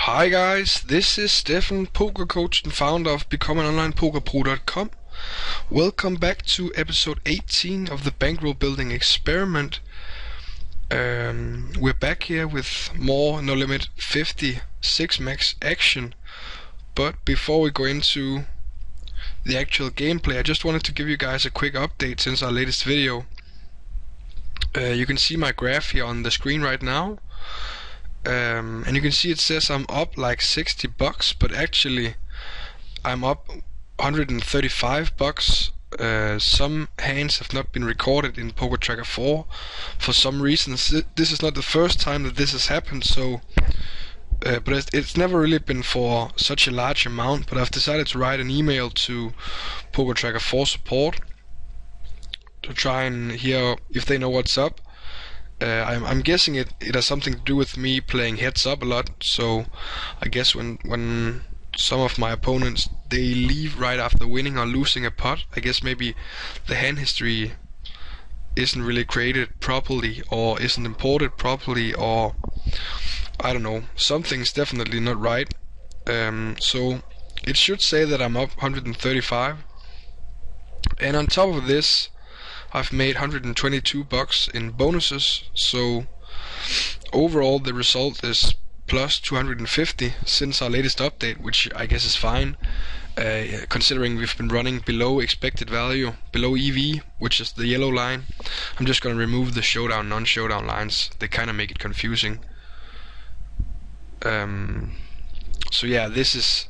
Hi guys, this is Stefan, poker coach and founder of BecomeAnOnlinePokerPro.com. Welcome back to episode 18 of the Bankroll building experiment. We're back here with more NL50 6max action. But before we go into the actual gameplay, I just wanted to give you guys a quick update since our latest video. You can see my graph here on the screen right now. And you can see it says I'm up like $60, but actually I'm up $135. Some hands have not been recorded in Poker Tracker 4 for some reasons. This is not the first time that this has happened, so but it's never really been for such a large amount. But I've decided to write an email to Poker Tracker 4 support to try and hear if they know what's up. I'm guessing it has something to do with me playing heads up a lot, so I guess when some of my opponents they leave right after winning or losing a pot, I guess maybe the hand history isn't really created properly or isn't imported properly, or I don't know, something's definitely not right. So it should say that I'm up 135, and on top of this I've made $122 in bonuses, so overall the result is plus 250 since our latest update, which I guess is fine, considering we've been running below expected value, below EV, which is the yellow line. I'm just gonna remove the showdown, non-showdown lines. They kind of make it confusing. So yeah, this is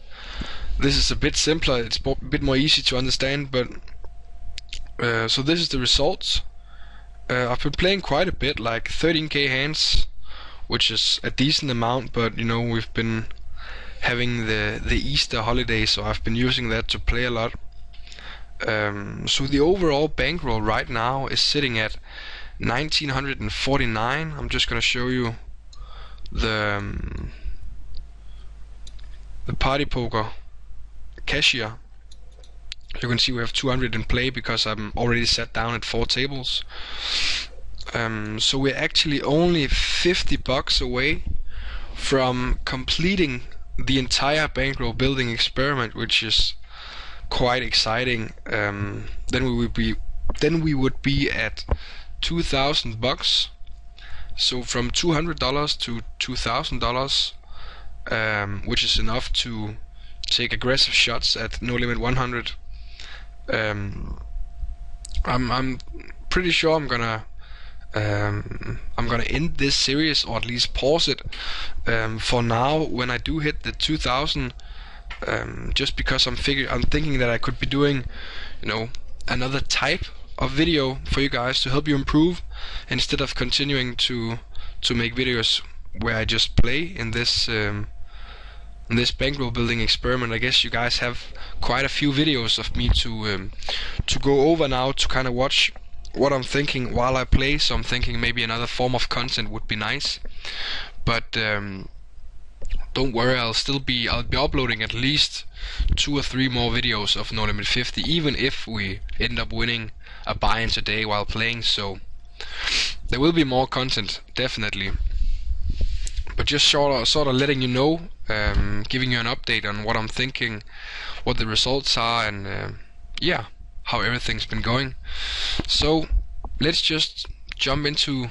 a bit simpler. It's a bit more easy to understand, but. So this is the results. I've been playing quite a bit, like 13k hands, which is a decent amount, but you know, we've been having the Easter holiday, so I've been using that to play a lot. So the overall bankroll right now is sitting at 1949. I'm just gonna show you the party poker cashier. You can see we have 200 in play because I'm already sat down at 4 tables. So we're actually only $50 away from completing the entire bankroll building experiment, which is quite exciting. Then we would be at $2,000. So from $200 to $2,000, which is enough to take aggressive shots at no limit 100. I'm pretty sure I'm gonna end this series, or at least pause it for now when I do hit the 2000, just because I'm thinking that I could be doing, you know, another type of video for you guys to help you improve, instead of continuing to make videos where I just play in this bankroll building experiment. I guess you guys have quite a few videos of me to go over now, to kind of watch what I'm thinking while I play. So I'm thinking maybe another form of content would be nice. But don't worry, I'll be uploading at least 2 or 3 more videos of No Limit 50, even if we end up winning a buy-in today while playing. So there will be more content, definitely. But just sort of letting you know, giving you an update on what I'm thinking, what the results are, and yeah, how everything's been going. So let's just jump into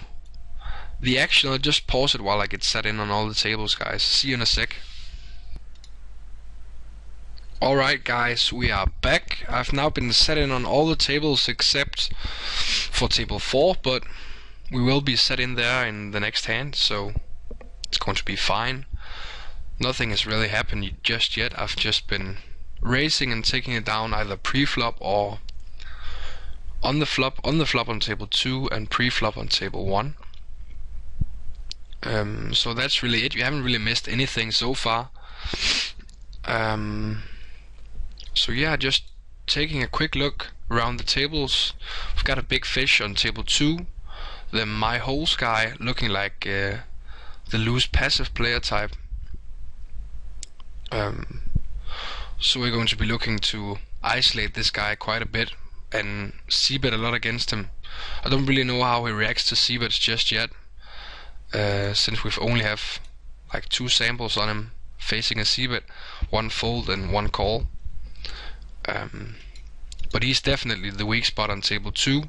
the action. I'll just pause it while I get set in on all the tables, guys. See you in a sec. Alright guys, we are back. I've now been set in on all the tables except for table 4, but we will be set in there in the next hand, so it's going to be fine. Nothing has really happened just yet. I've just been racing and taking it down either pre-flop or on the flop on table 2 and pre-flop on table 1. So that's really it. You haven't really missed anything so far. So yeah, just taking a quick look around the tables. We've got a big fish on table 2. Then my holes guy looking like the loose passive player type. So we're going to be looking to isolate this guy quite a bit and c-bet a lot against him. I don't really know how he reacts to c-bets just yet, since we've only have like 2 samples on him facing a c-bet, 1 fold and 1 call. But he's definitely the weak spot on table 2.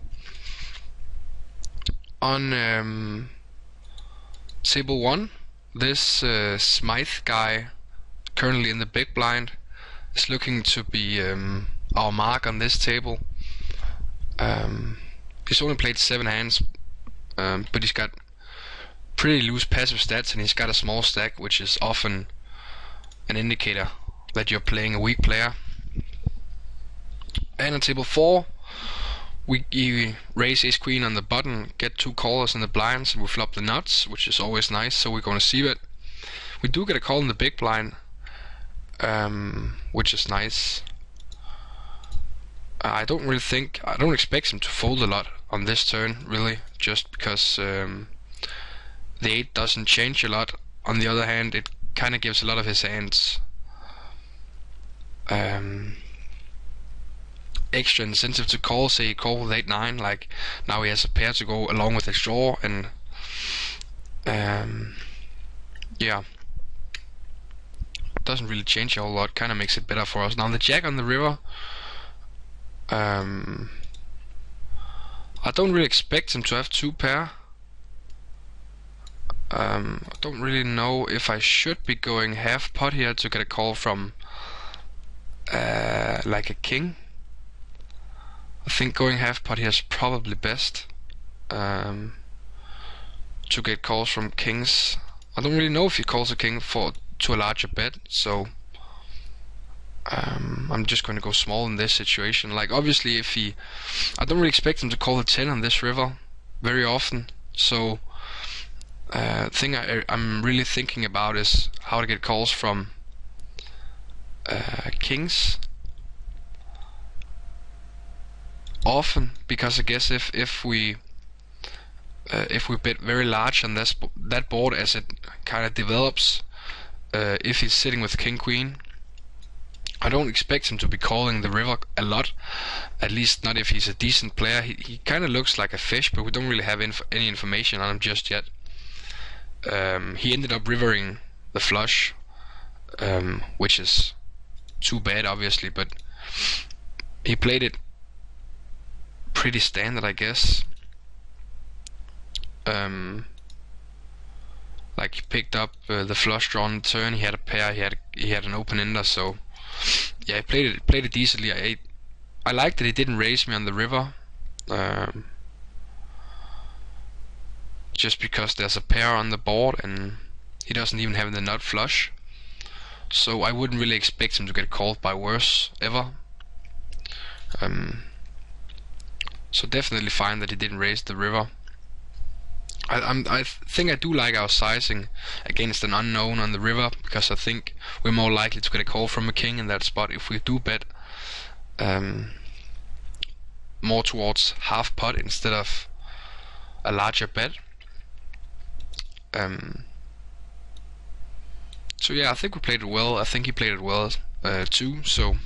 On table 1, this Smythe guy, currently in the big blind, is looking to be our mark on this table. He's only played 7 hands, but he's got pretty loose passive stats, and he's got a small stack, which is often an indicator that you're playing a weak player. And on table 4, we raise ace queen on the button, get 2 callers in the blinds, and we flop the nuts, which is always nice, so we're going to c-bet. We do get a call in the big blind, which is nice. I don't expect him to fold a lot on this turn, really, just because the 8 doesn't change a lot. On the other hand, it kind of gives a lot of his hands extra incentive to call. Say he call with 8-9, like now he has a pair to go along with his draw, and yeah, doesn't really change a whole lot, kind of makes it better for us. Now the jack on the river, I don't really expect him to have 2 pair. I don't really know if I should be going half pot here to get a call from like a king. I think going half pot here is probably best to get calls from kings. I don't really know if he calls a king to a larger bet, so I'm just going to go small in this situation. Like obviously, I don't really expect him to call the 10 on this river very often. So thing I'm really thinking about is how to get calls from kings often, because I guess if we bet very large on that board as it kind of develops, if he's sitting with king queen, I don't expect him to be calling the river a lot, at least not if he's a decent player. He kind of looks like a fish, but we don't really have any information on him just yet. He ended up rivering the flush, which is too bad obviously, but he played it pretty standard, I guess. Like he picked up the flush draw on the turn, he had a pair, he had an open ender, so yeah, he played it decently. I like that he didn't raise me on the river, just because there's a pair on the board and he doesn't even have the nut flush, so I wouldn't really expect him to get called by worse ever. So definitely fine that he didn't raise the river. I think I do like our sizing against an unknown on the river, because I think we're more likely to get a call from a king in that spot if we do bet more towards half pot instead of a larger bet. So yeah, I think we played it well. I think he played it well too. So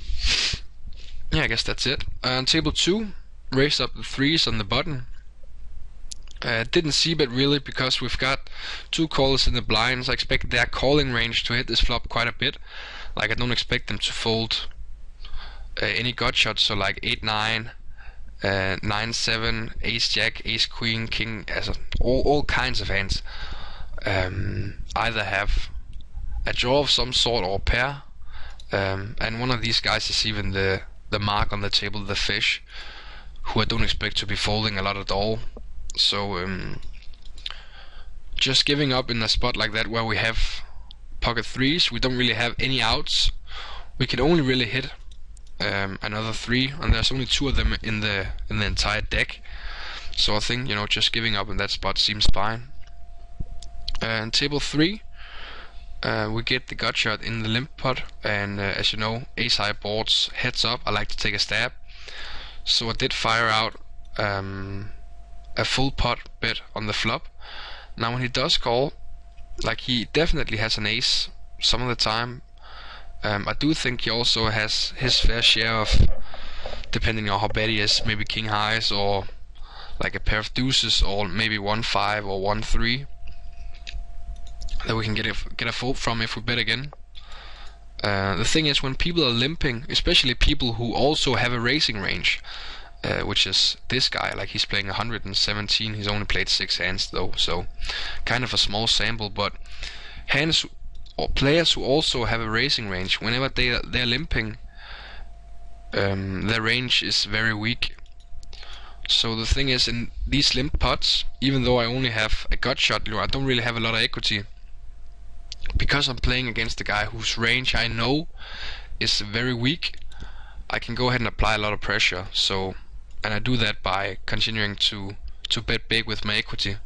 yeah, I guess that's it. On table 2, raised up the 3s on the button. Didn't c-bet really, because we've got 2 callers in the blinds. I expect their calling range to hit this flop quite a bit. Like I don't expect them to fold any gut shots, so like 8-9, 9-7, ace-jack, ace-queen, king, all kinds of hands. Either have a draw of some sort or a pair, and one of these guys is even the mark on the table, the fish, who I don't expect to be folding a lot at all. So just giving up in a spot like that where we have pocket 3s, we don't really have any outs. We can only really hit another 3, and there's only 2 of them in the entire deck. So I think, just giving up in that spot seems fine. And table 3, we get the gut shot in the limp pot, and as you know, ace high boards heads up, I like to take a stab. So I did fire out a full pot bet on the flop. Now when he does call, like he definitely has an ace some of the time. I do think he also has his fair share of, depending on how bad he is, maybe king highs or like a pair of deuces, or maybe 1-5 or 1-3 that we can get a fold from if we bet again. The thing is, when people are limping, especially people who also have a racing range, which is this guy, like he's playing 117, he's only played 6 hands though, so kind of a small sample, but hands or players who also have a racing range, whenever they're limping, their range is very weak. So the thing is, in these limp pots, even though I only have a gut shot lure, I don't really have a lot of equity, because I'm playing against a guy whose range I know is very weak. I can go ahead and apply a lot of pressure. So, and I do that by continuing to bet big with my equity.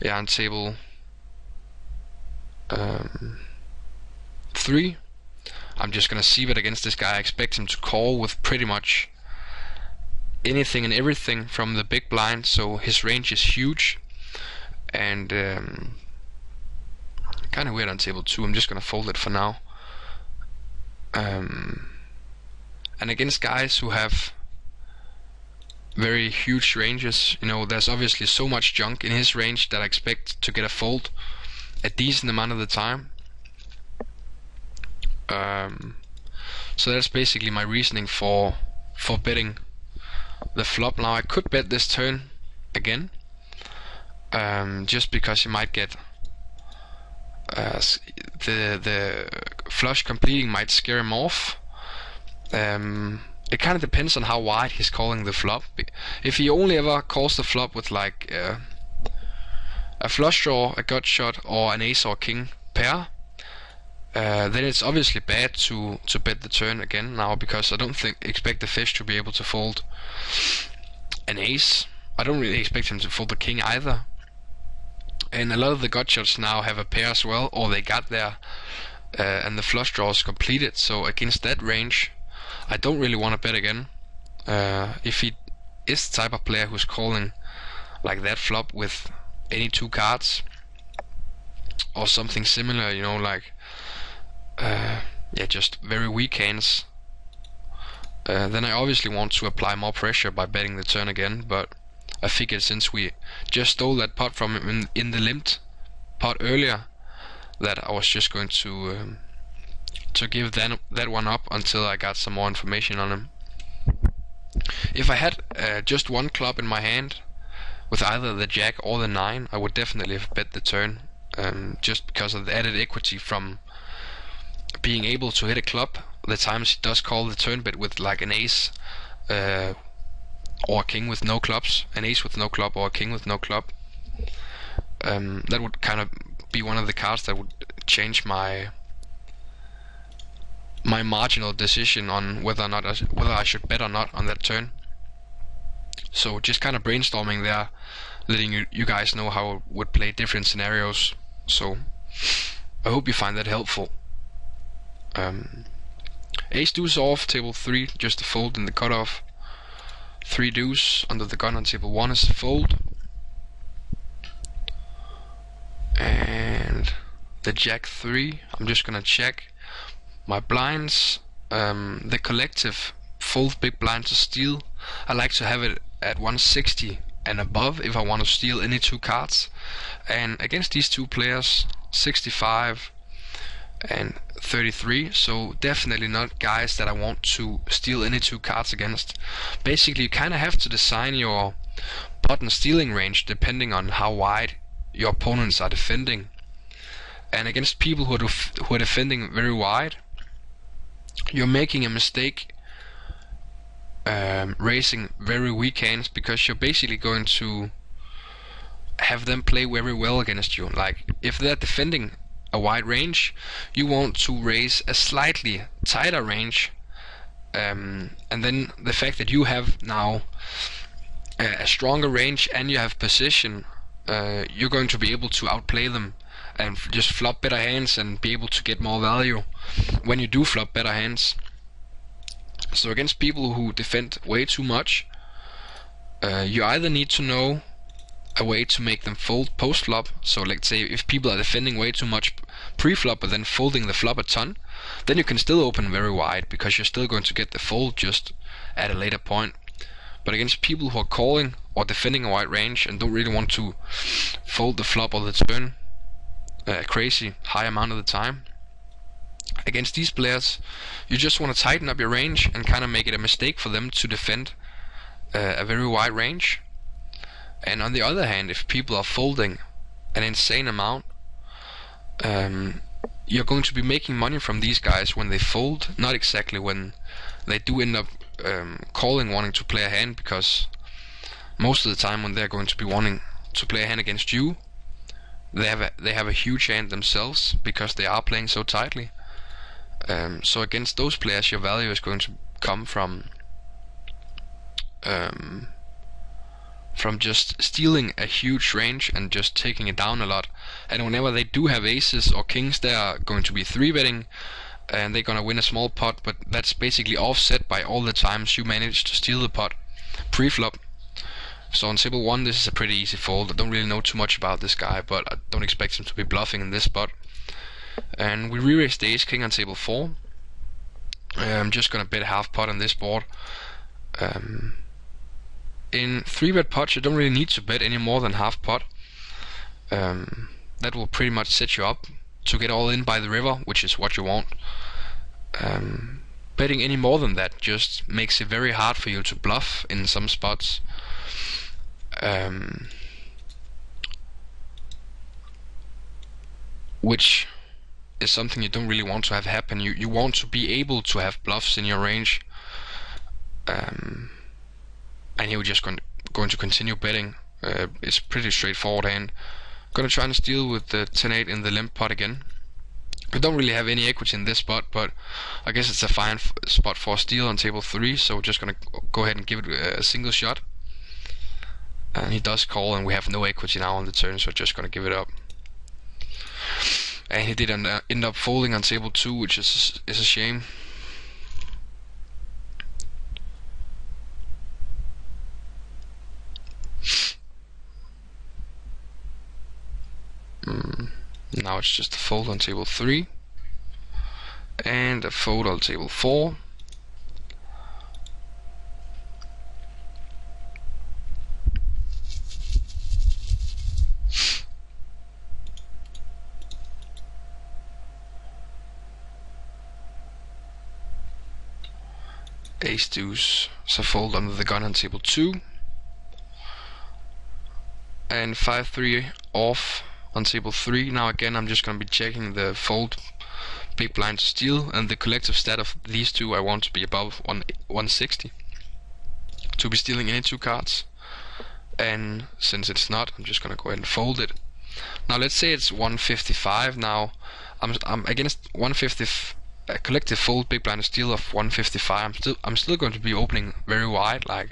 Yeah, on table 3, I'm just gonna see bet against this guy. I expect him to call with pretty much anything and everything from the big blind, so his range is huge. And kind of weird on table 2. I'm just gonna fold it for now. And against guys who have very huge ranges, you know, there's obviously so much junk in his range that I expect to get a fold a decent amount of the time. So that's basically my reasoning for betting the flop. Now I could bet this turn again, just because you might get the flush completing might scare him off. It kind of depends on how wide he's calling the flop. If he only ever calls the flop with like a flush draw, a gut shot, or an ace or king pair, then it's obviously bad to bet the turn again now, because I don't expect the fish to be able to fold an ace. I don't really expect him to fold the king either. And a lot of the gut shots now have a pair as well, or they got there, and the flush draw is completed. So against that range, I don't really want to bet again. If he is the type of player who's calling like that flop with any 2 cards or something similar, you know, like yeah, just very weak hands, then I obviously want to apply more pressure by betting the turn again. But I figured since we just stole that pot from him in the limped pot earlier, that I was just going to give that one up until I got some more information on him. If I had just one club in my hand with either the jack or the 9, I would definitely have bet the turn, just because of the added equity from being able to hit a club the times he does call the turn bet with like an ace or a king with no clubs, an ace with no club or a king with no club. That would kind of be one of the cards that would change my marginal decision on whether I should bet or not on that turn. So just kind of brainstorming there, letting you guys know how it would play different scenarios. So I hope you find that helpful. Ace deuce off, table 3, just a fold in the cutoff. 3 deuce under the gun on table 1 is a fold. And the jack 3, I'm just gonna check my blinds. The collective fold big blind to steal, I like to have it at 160 and above if I want to steal any 2 cards. And against these 2 players, 65 and 33, so definitely not guys that I want to steal any 2 cards against. Basically, you kind of have to design your button stealing range depending on how wide your opponents are defending. And against people who are defending very wide, you're making a mistake raising very weak hands, because you're basically going to have them play very well against you. Like if they're defending a wide range, you want to raise a slightly tighter range, and then the fact that you have now a stronger range and you have position, you're going to be able to outplay them and just flop better hands and be able to get more value when you do flop better hands. So against people who defend way too much, you either need to know a way to make them fold post-flop. So let's say if people are defending way too much pre-flop but then folding the flop a ton, then you can still open very wide because you're still going to get the fold just at a later point. But against people who are calling or defending a wide range and don't really want to fold the flop or the turn, a crazy high amount of the time. Against these players, you just want to tighten up your range and kind of make it a mistake for them to defend a very wide range. And on the other hand, if people are folding an insane amount, you're going to be making money from these guys when they fold, not exactly when they do end up wanting to play a hand, because most of the time when they're going to be wanting to play a hand against you, they have a huge hand themselves because they are playing so tightly. So against those players, your value is going to come from just stealing a huge range and just taking it down a lot. And whenever they do have aces or kings, they are going to be 3-betting, and they're gonna win a small pot, but that's basically offset by all the times you manage to steal the pot pre-flop. So on table 1, this is a pretty easy fold. I don't really know too much about this guy, but I don't expect him to be bluffing in this spot. And we re-raise the ace king on table 4. I'm just gonna bet half pot on this board. In 3-bet pots, you don't really need to bet any more than half pot. That will pretty much set you up to get all in by the river, which is what you want. Betting any more than that just makes it very hard for you to bluff in some spots. Which is something you don't really want to have happen. You want to be able to have bluffs in your range. And here we're just going to continue betting. It's pretty straightforward hand. Gonna try and steal with the 10-8 in the limp pot again. We don't really have any equity in this spot, but I guess it's a fine spot for a steal on table 3, so we're just gonna go ahead and give it a single shot. And he does call, and we have no equity now on the turn, so we're just gonna give it up. And he did end up folding on table 2, which is a shame. Now it's just a fold on table 3 and a fold on table 4. Ace deuce, so fold under the gun on table 2, and 5-3 off on table 3. Now again, I'm just going to be checking the fold big blind to steal, and the collective stat of these two, I want to be above 160 to be stealing any 2 cards. And since it's not, I'm just going to go ahead and fold it. Now let's say it's 155. Now I'm against 150 a collective fold big blind to steal of 155. I'm still going to be opening very wide, like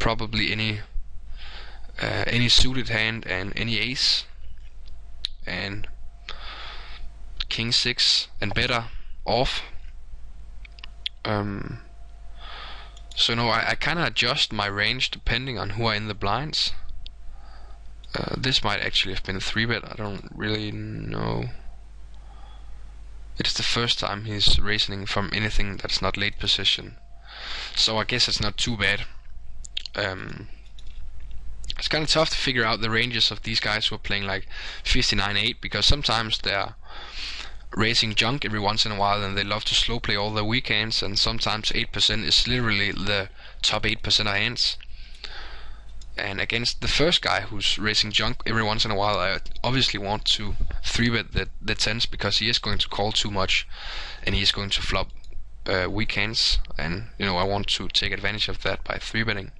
probably any suited hand and any ace and king 6 and better off. So no, I kind of adjust my range depending on who are in the blinds. This might actually have been a 3-bet, I don't really know. It's the first time he's raising from anything that's not late position, so I guess it's not too bad. It's kind of tough to figure out the ranges of these guys who are playing like 59-8, because sometimes they're raising junk every once in a while and they love to slow play all their weekends, and sometimes 8% is literally the top 8% of hands. And against the first guy who's raising junk every once in a while, I obviously want to 3-bet the tens, because he is going to call too much and he is going to flop weekends, and I want to take advantage of that by 3-betting.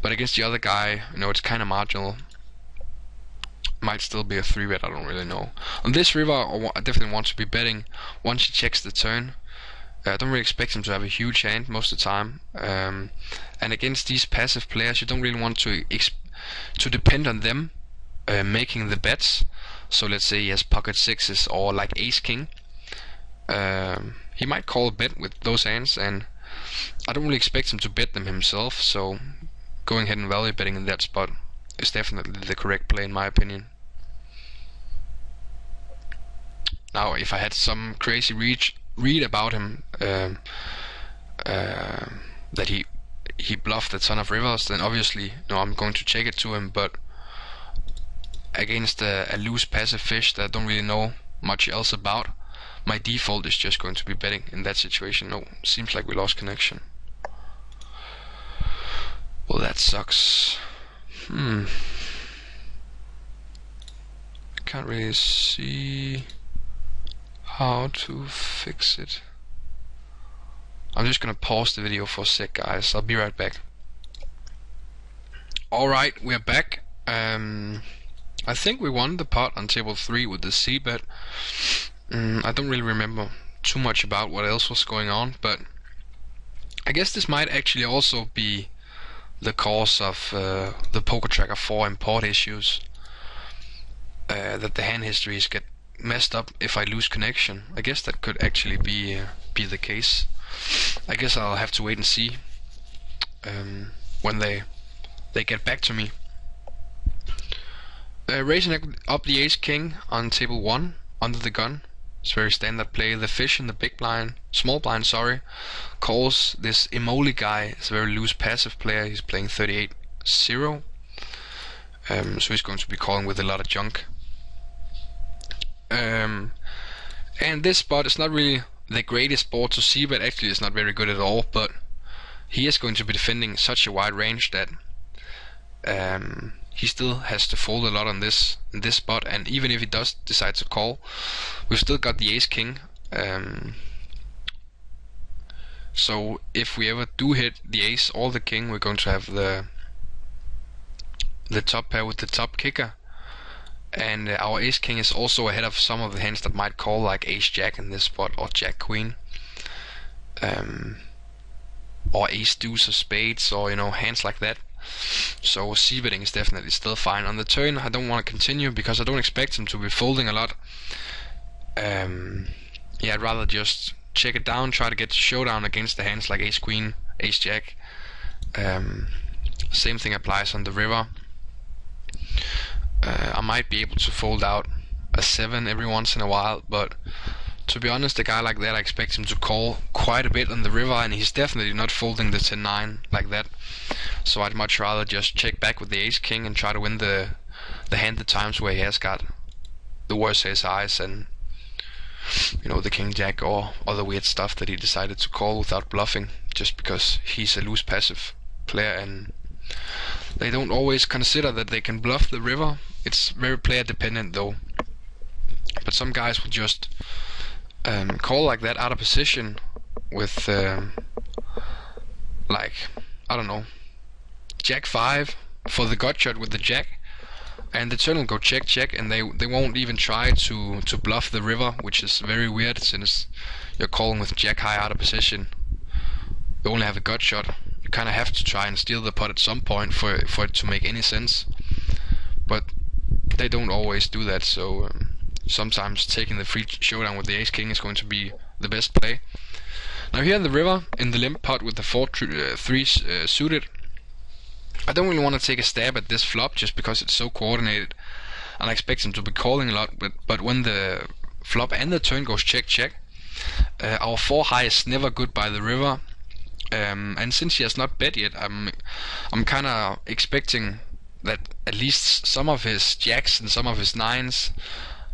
But against the other guy, it's kind of marginal. Might still be a 3-bet, I don't really know. On this river, I definitely want to be betting once he checks the turn. I don't really expect him to have a huge hand most of the time. And against these passive players, you don't really want to depend on them making the bets. So let's say he has pocket 6s or like ace king. He might call a bet with those hands, and I don't really expect him to bet them himself. So going ahead and value betting in that spot is definitely the correct play in my opinion. Now if I had some crazy read about him, that he bluffed a ton of rivers, then obviously I'm going to check it to him, but against a loose passive fish that I don't really know much else about, my default is just going to be betting in that situation. No, seems like we lost connection. Well, that sucks. I can't really see how to fix it. I'm just gonna pause the video for a sec, guys. I'll be right back. Alright, we're back. I think we won the pot on table 3 with the C bet. I don't really remember too much about what else was going on, but I guess this might actually also be the cause of the Poker Tracker 4 import issues. That the hand histories get messed up if I lose connection. I guess that could actually be the case. I guess I'll have to wait and see when they get back to me. Raising up the ace king on table 1 under the gun. It's very standard play. The fish in the big blind, small blind, sorry, calls. This Emoli guy is a very loose passive player. He's playing 38-0, so he's going to be calling with a lot of junk. And this spot is not really the greatest board to see, but actually it's not very good at all. But he is going to be defending such a wide range that he still has to fold a lot on this spot, and even if he does decide to call, we've still got the ace king. So if we ever do hit the ace or the king, we're going to have the top pair with the top kicker, and our ace king is also ahead of some of the hands that might call, like ace jack in this spot, or jack queen, or ace deuce of spades, or hands like that. So c-betting is definitely still fine. On the turn I don't want to continue because I don't expect him to be folding a lot. Yeah, I'd rather just check it down, try to get showdown against the hands like ace queen, ace jack. Same thing applies on the river. I might be able to fold out a 7 every once in a while, but to be honest, a guy like that, I expect him to call quite a bit on the river, and he's definitely not folding the 10-9 like that. So I'd much rather just check back with the ace king and try to win the hand the times where he has got the worst ace eyes and the king jack or other weird stuff that he decided to call without bluffing, just because he's a loose passive player and they don't always consider that they can bluff the river. It's very player dependent though, but some guys will just call like that out of position with like, I don't know, jack 5 for the gut shot with the jack, and the turn will go check check, and they won't even try to bluff the river, which is very weird since you're calling with jack high out of position. You only have a gut shot. You kind of have to try and steal the pot at some point for it to make any sense, but they don't always do that. So sometimes taking the free showdown with the ace king is going to be the best play. Now here in the river, in the limp pot with the 4-3 suited, I don't really want to take a stab at this flop just because it's so coordinated and I expect him to be calling a lot, but when the flop and the turn goes check check, our 4 high is never good by the river, and since he has not bet yet, I'm kind of expecting that at least some of his jacks and some of his 9s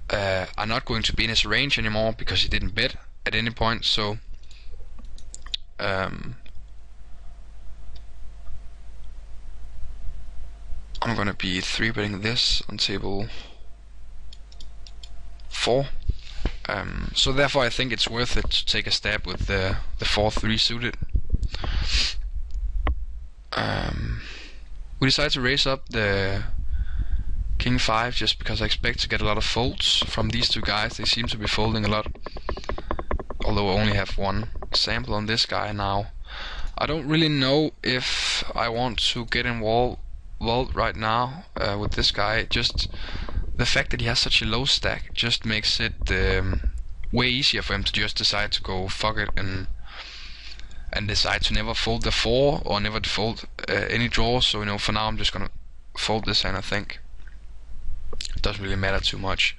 are not going to be in his range anymore because he didn't bet at any point. So I'm gonna be 3-betting this on table 4. So therefore I think it's worth it to take a stab with the 4-3 suited. We decided to raise up the king 5 just because I expect to get a lot of folds from these two guys. They seem to be folding a lot, although I only have one sample on this guy now. I don't really know if I want to get involved right now with this guy. Just the fact that he has such a low stack just makes it way easier for him to just decide to go fuck it and decide to never fold the 4 or never fold any draws. So for now I'm just gonna fold this hand. I think it doesn't really matter too much.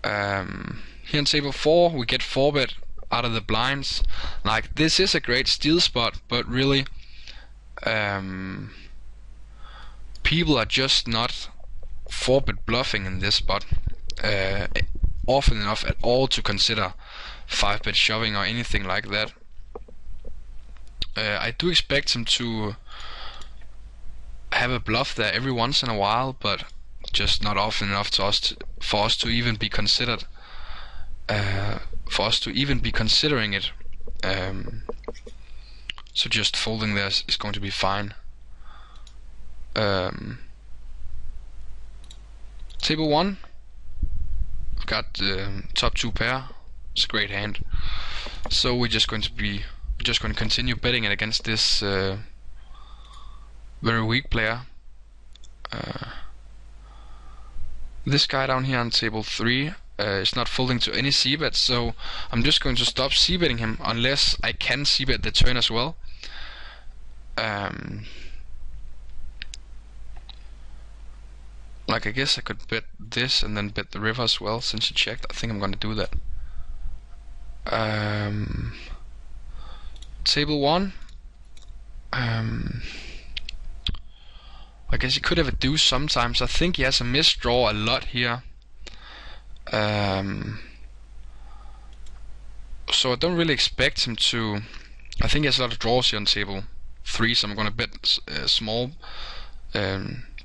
Here on table 4 we get 4-bet out of the blinds. Like, this is a great steal spot, but really people are just not 4-bit bluffing in this spot often enough at all to consider 5-bit shoving or anything like that. I do expect him to have a bluff there every once in a while, but just not often enough for us to even be considered. For us to even be considering it. So just folding there is going to be fine. Table 1. I've got top 2 pair. It's a great hand. So we're just going to continue betting it against this very weak player. This guy down here on table 3 is not folding to any c-bet, so I'm just going to stop c-betting him unless I can c-bet the turn as well. Like, I guess I could bet this and then bet the river as well since he checked. I think I'm gonna do that. Table 1. I guess he could have a deuce sometimes. I think he has a misdraw a lot here. So I don't really expect him to. I think he has a lot of draws here on table 3, so I'm gonna bet small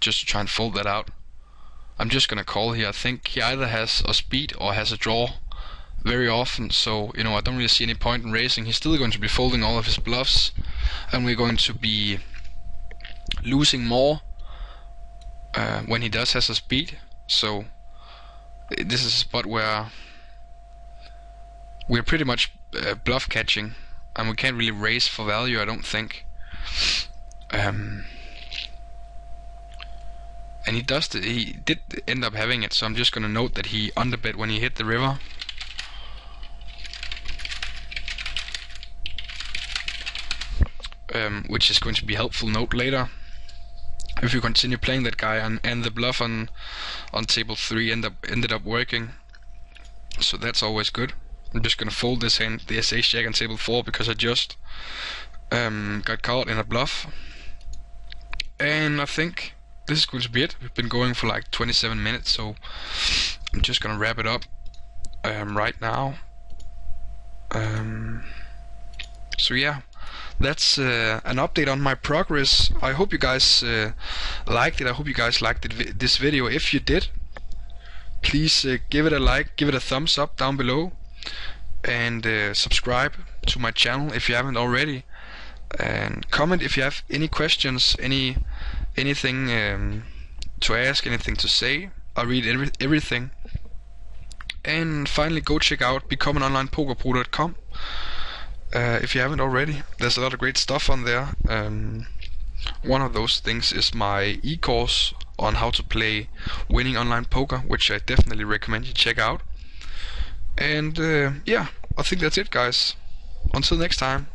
just to try and fold that out. I'm just gonna call here. I think he either has a speed or has a draw very often, so I don't really see any point in raising. He's still going to be folding all of his bluffs, and we're going to be losing more when he does has a speed. So this is a spot where we're pretty much bluff catching, and we can't really raise for value, I don't think. And he did end up having it, so I'm just gonna note that he underbet when he hit the river. Which is going to be helpful note later if you continue playing that guy, and the bluff on table 3 ended up working, so that's always good. I'm just gonna fold this hand, the ace jack on table 4, because I just got caught in a bluff. And I think this is going to be it. We've been going for like 27 minutes, so I'm just gonna wrap it up right now. So yeah, that's an update on my progress. I hope you guys liked it. I hope you guys liked this video. If you did, please give it a like, give it a thumbs up down below, and subscribe to my channel if you haven't already, and comment if you have any questions, anything to ask, anything to say. I read everything. And finally, go check out becomeanonlinepokerpro.com if you haven't already. There's a lot of great stuff on there. One of those things is my e-course on how to play winning online poker, which I definitely recommend you check out. And yeah, I think that's it, guys. Until next time.